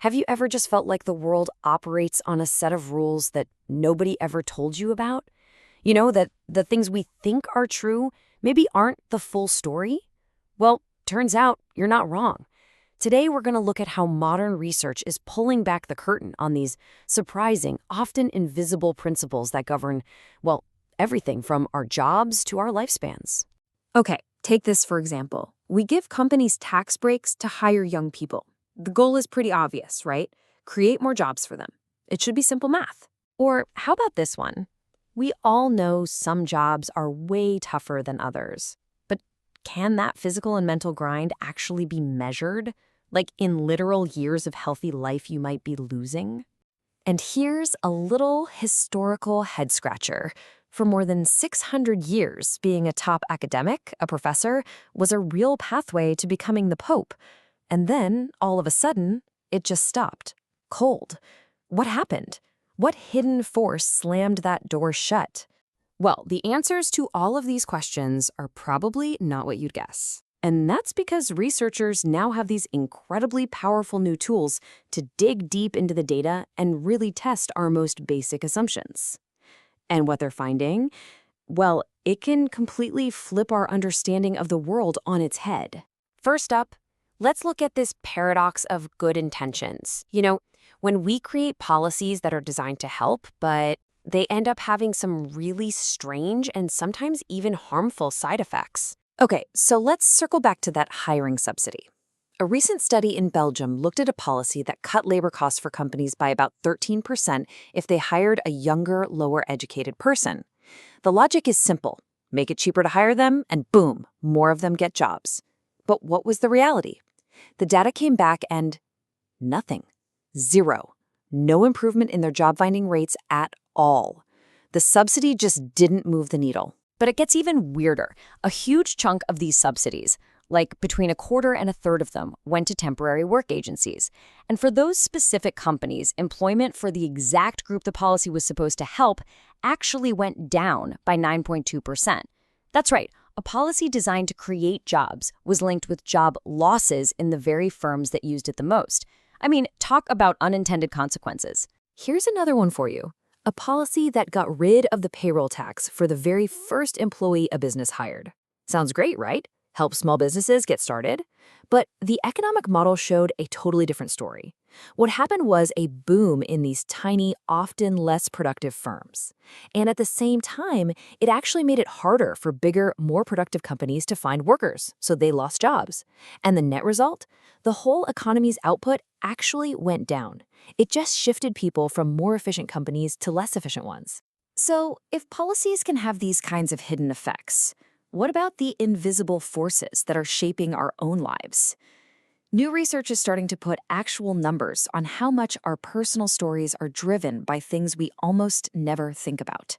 Have you ever just felt like the world operates on a set of rules that nobody ever told you about? You know, that the things we think are true maybe aren't the full story? Well, turns out you're not wrong. Today, we're going to look at how modern research is pulling back the curtain on these surprising, often invisible principles that govern, well, everything from our jobs to our lifespans. Okay, take this for example. We give companies tax breaks to hire young people. The goal is pretty obvious, right? Create more jobs for them. It should be simple math. Or how about this one? We all know some jobs are way tougher than others. But can that physical and mental grind actually be measured? Like in literal years of healthy life you might be losing? And here's a little historical head-scratcher. For more than 600 years, being a top academic, a professor, was a real pathway to becoming the Pope. And then, all of a sudden, it just stopped. Cold. What happened? What hidden force slammed that door shut? Well, the answers to all of these questions are probably not what you'd guess. And that's because researchers now have these incredibly powerful new tools to dig deep into the data and really test our most basic assumptions. And what they're finding? Well, it can completely flip our understanding of the world on its head. First up, let's look at this paradox of good intentions. You know, when we create policies that are designed to help, but they end up having some really strange and sometimes even harmful side effects. Okay, so let's circle back to that hiring subsidy. A recent study in Belgium looked at a policy that cut labor costs for companies by about 13% if they hired a younger, lower-educated person. The logic is simple. Make it cheaper to hire them, and boom, more of them get jobs. But what was the reality? The data came back and nothing. Zero. No improvement in their job-finding rates at all. The subsidy just didn't move the needle. But it gets even weirder. A huge chunk of these subsidies, like between a quarter and a third of them, went to temporary work agencies. And for those specific companies, employment for the exact group the policy was supposed to help actually went down by 9.2%. That's right, a policy designed to create jobs was linked with job losses in the very firms that used it the most. I mean, talk about unintended consequences. Here's another one for you. A policy that got rid of the payroll tax for the very first employee a business hired. Sounds great, right? Help small businesses get started. But the economic model showed a totally different story. What happened was a boom in these tiny, often less productive firms. And at the same time, it actually made it harder for bigger, more productive companies to find workers, so they lost jobs. And the net result? The whole economy's output actually went down. It just shifted people from more efficient companies to less efficient ones. So, if policies can have these kinds of hidden effects, what about the invisible forces that are shaping our own lives? New research is starting to put actual numbers on how much our personal stories are driven by things we almost never think about.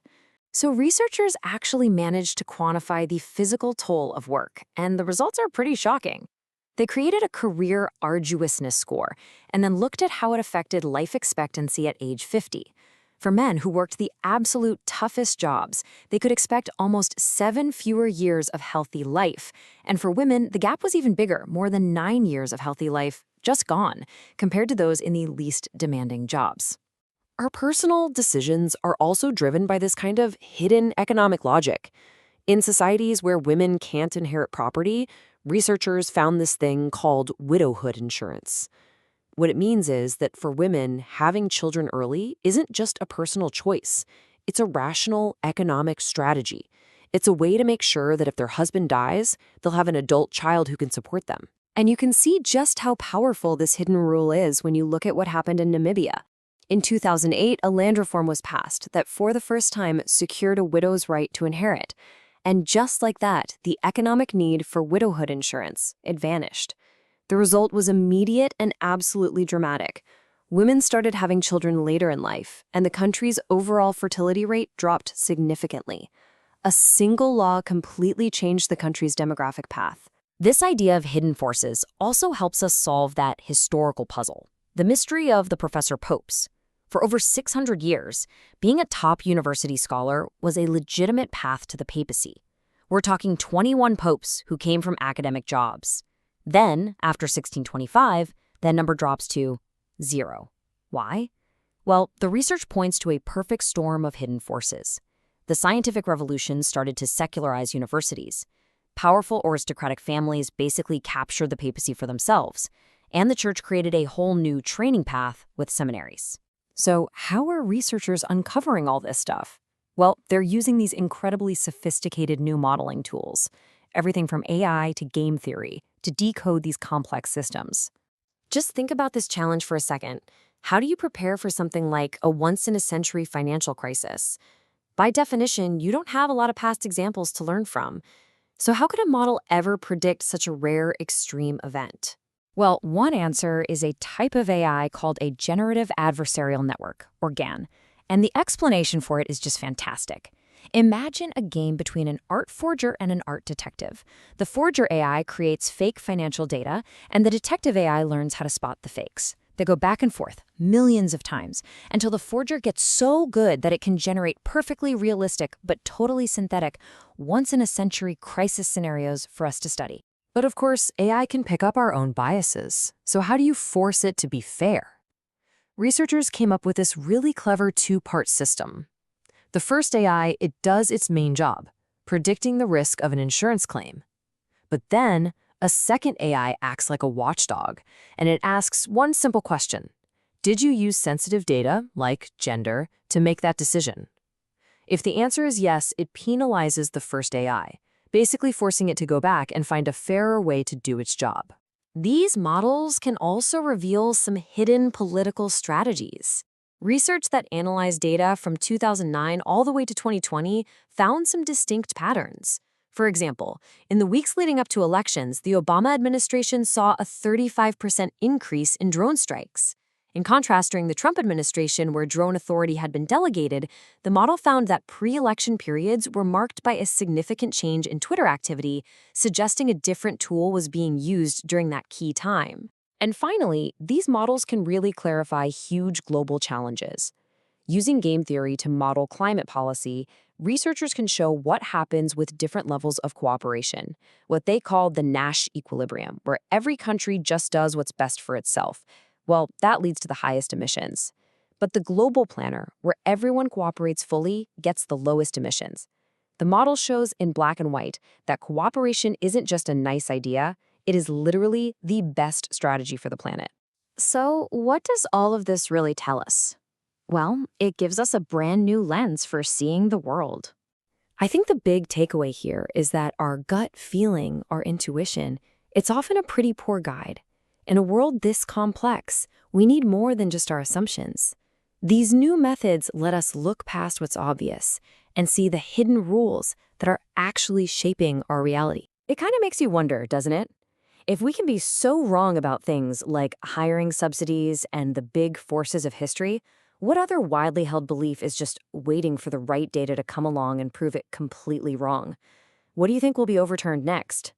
So researchers actually managed to quantify the physical toll of work, and the results are pretty shocking. They created a career arduousness score and then looked at how it affected life expectancy at age 50. For men who worked the absolute toughest jobs, they could expect almost 7 fewer years of healthy life. And for women, the gap was even bigger, more than 9 years of healthy life just gone, compared to those in the least demanding jobs. Our personal decisions are also driven by this kind of hidden economic logic. In societies where women can't inherit property, researchers found this thing called widowhood insurance. What it means is that for women, having children early isn't just a personal choice. It's a rational economic strategy. It's a way to make sure that if their husband dies, they'll have an adult child who can support them. And you can see just how powerful this hidden rule is when you look at what happened in Namibia. In 2008, a land reform was passed that for the first time secured a widow's right to inherit. And just like that, the economic need for widowhood insurance, it vanished. The result was immediate and absolutely dramatic. Women started having children later in life, and the country's overall fertility rate dropped significantly. A single law completely changed the country's demographic path. This idea of hidden forces also helps us solve that historical puzzle, the mystery of the Professor Popes. For over 600 years, being a top university scholar was a legitimate path to the papacy. We're talking 21 popes who came from academic jobs. Then, after 1625, that number drops to Zero. Why? Well, the research points to a perfect storm of hidden forces. The scientific revolution started to secularize universities. Powerful aristocratic families basically captured the papacy for themselves, and the church created a whole new training path with seminaries. So, how are researchers uncovering all this stuff? Well, they're using these incredibly sophisticated new modeling tools, everything from AI to game theory, to decode these complex systems. Just think about this challenge for a second. How do you prepare for something like a once-in-a-century financial crisis? By definition, you don't have a lot of past examples to learn from. So how could a model ever predict such a rare, extreme event? Well, one answer is a type of AI called a generative adversarial network, or GAN, and the explanation for it is just fantastic. Imagine a game between an art forger and an art detective. The forger AI creates fake financial data, and the detective AI learns how to spot the fakes. They go back and forth millions of times until the forger gets so good that it can generate perfectly realistic but totally synthetic, once-in-a-century crisis scenarios for us to study. But of course, AI can pick up our own biases. So how do you force it to be fair? Researchers came up with this really clever two-part system. The first AI, it does its main job, predicting the risk of an insurance claim. But then, a second AI acts like a watchdog, and it asks one simple question. Did you use sensitive data, like gender, to make that decision? If the answer is yes, it penalizes the first AI, basically forcing it to go back and find a fairer way to do its job. These models can also reveal some hidden political strategies. Research that analyzed data from 2009 all the way to 2020 found some distinct patterns. For example, in the weeks leading up to elections, the Obama administration saw a 35% increase in drone strikes. In contrast, during the Trump administration, where drone authority had been delegated, the model found that pre-election periods were marked by a significant change in Twitter activity, suggesting a different tool was being used during that key time. And finally, these models can really clarify huge global challenges. Using game theory to model climate policy, researchers can show what happens with different levels of cooperation, what they call the Nash equilibrium, where every country just does what's best for itself. Well, that leads to the highest emissions. But the global planner, where everyone cooperates fully, gets the lowest emissions. The model shows in black and white that cooperation isn't just a nice idea, it is literally the best strategy for the planet. So, what does all of this really tell us? Well, it gives us a brand new lens for seeing the world. I think the big takeaway here is that our gut feeling, our intuition, it's often a pretty poor guide. In a world this complex, we need more than just our assumptions. These new methods let us look past what's obvious and see the hidden rules that are actually shaping our reality. It kind of makes you wonder, doesn't it? If we can be so wrong about things like hiring subsidies and the big forces of history, what other widely held belief is just waiting for the right data to come along and prove it completely wrong? What do you think will be overturned next?